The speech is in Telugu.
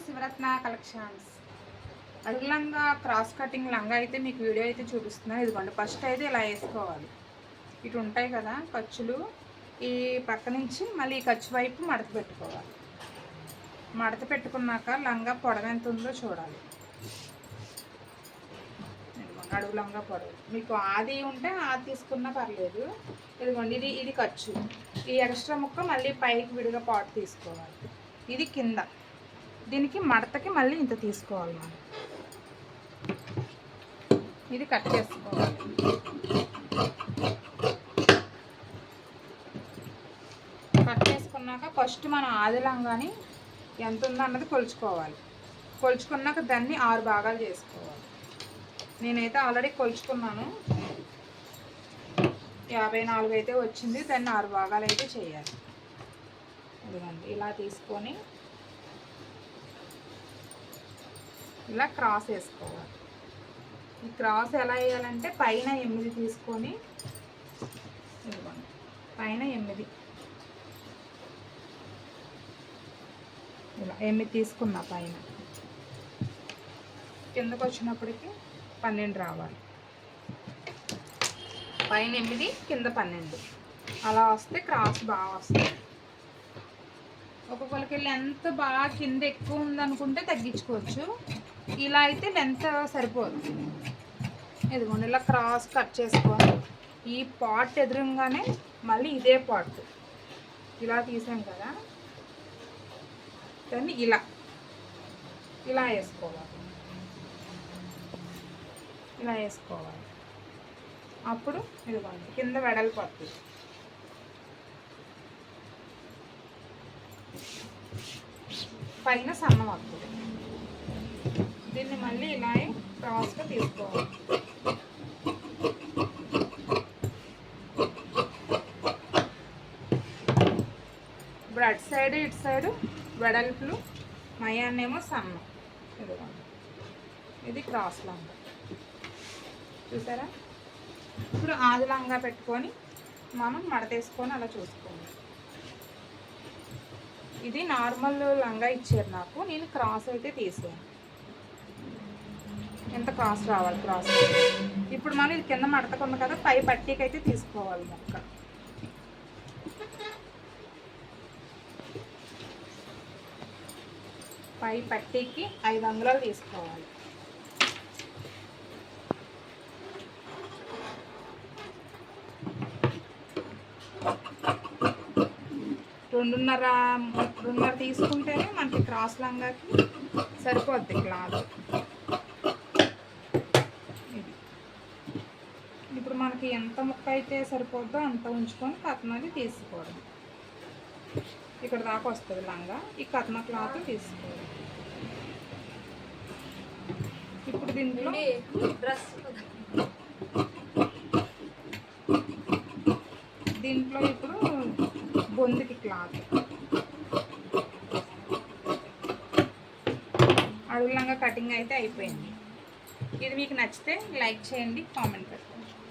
శివరత్న కలెక్షన్స్. అడుగు లంగా క్రాస్ కటింగ్ లంగా అయితే మీకు వీడియో అయితే చూపిస్తున్నాను. ఇదిగోండి, ఫస్ట్ అయితే ఇలా వేసుకోవాలి. ఇటు ఉంటాయి కదా ఖర్చులు, ఈ పక్క నుంచి మళ్ళీ ఈ ఖర్చు వైపు మడత పెట్టుకోవాలి. మడత పెట్టుకున్నాక లంగా పొడవు ఎంత ఉందో చూడాలి. అడుగు లంగా పొడవు మీకు ఆది ఉంటే ఆది తీసుకున్నా పర్లేదు. ఇదిగోండి, ఇది ఖర్చు. ఈ ఎక్స్ట్రా ముక్క మళ్ళీ పైకి విడిగా పాటు తీసుకోవాలి. ఇది కింద, దీనికి మడతకి మళ్ళీ ఇంత తీసుకోవాలి మనం. ఇది కట్ చేసుకోవాలి. కట్ చేసుకున్నాక ఫస్ట్ మనం ఆది లంగాని ఎంత ఉందో అన్నది కొలుచుకోవాలి. కొలుచుకున్నాక దాన్ని 6 భాగాలు చేసుకోవాలి. నేనైతే ఆల్రెడీ కొలుచుకున్నాను, 54 అయితే వచ్చింది. దాన్ని 6 భాగాలు అయితే చేయాలి. ఇదిగోండి, ఇలా తీసుకొని ఇలా క్రాస్ వేసుకోవాలి. ఈ క్రాస్ ఎలా వేయాలంటే పైన 8 తీసుకొని, ఇదిగోండి పైన 8 ఇలా 8 తీసుకున్నా, పైన కిందకు వచ్చినప్పటికి 12 రావాలి. పైన 8 కింద 12 అలా వస్తే క్రాస్ బాగా వస్తుంది. ఒక్కొక్కరికి లెంత్ బాగా కింద ఎక్కువ ఉందనుకుంటే తగ్గించుకోవచ్చు. ఇలా అయితే లెంత్ సరిపోదు. ఇదిగోండి, ఇలా క్రాస్ కట్ చేసుకొని ఈ పార్ట్ ఎదురుగానే మళ్ళీ ఇదే పార్ట్ ఇలా తీసాం కదా, దాన్ని ఇలా వేసుకోవాలి. ఇలా వేసుకోవాలి. అప్పుడు ఇదిగోండి కింద వెడల్పడుతుంది. పైన సన్నం వస్తుంది. దీన్ని మళ్ళీ ఇలా క్రాస్గా తీసుకోవాలి. ఇప్పుడు అటు సైడ్ ఇటు సైడ్ వెడల్పులు, మయాన్నేమో సన్నం. ఇదిగోండి, ఇది క్రాస్ లంగా చూసారా. ఇప్పుడు ఆది లంగా పెట్టుకొని మనం మడతేసుకొని అలా చూసుకోండి. ఇది నార్మల్ లంగా ఇచ్చారు నాకు, నేను క్రాస్ అయితే తీసాను. ఎంత క్రాస్ రావాలి, క్రాస్. ఇప్పుడు మనం ఇది కింద మడతకున్న కదా, పై పట్టీకి అయితే తీసుకోవాలి మొక్క. పై పట్టీకి 5 అంగుళాలు తీసుకోవాలి. 2.5 తీసుకుంటేనే మనకి క్రాస్ లంగాకి సరిపోద్ది క్లాత్. ఇప్పుడు మనకి ఎంత ముక్క అయితే సరిపోద్దో అంత ఉంచుకొని కత్నది తీసుకోవడం. ఇక్కడ దాకా వస్తుంది లంగా, ఈ కత్న క్లాత్ తీసుకోవాలి. ఇప్పుడు దీంట్లో ఇప్పుడు బొందుకి క్లాత్, అడుగులంగా కటింగ్ అయితే అయిపోయింది. ఇది మీకు నచ్చితే లైక్ చేయండి, కామెంట్ పెట్టండి.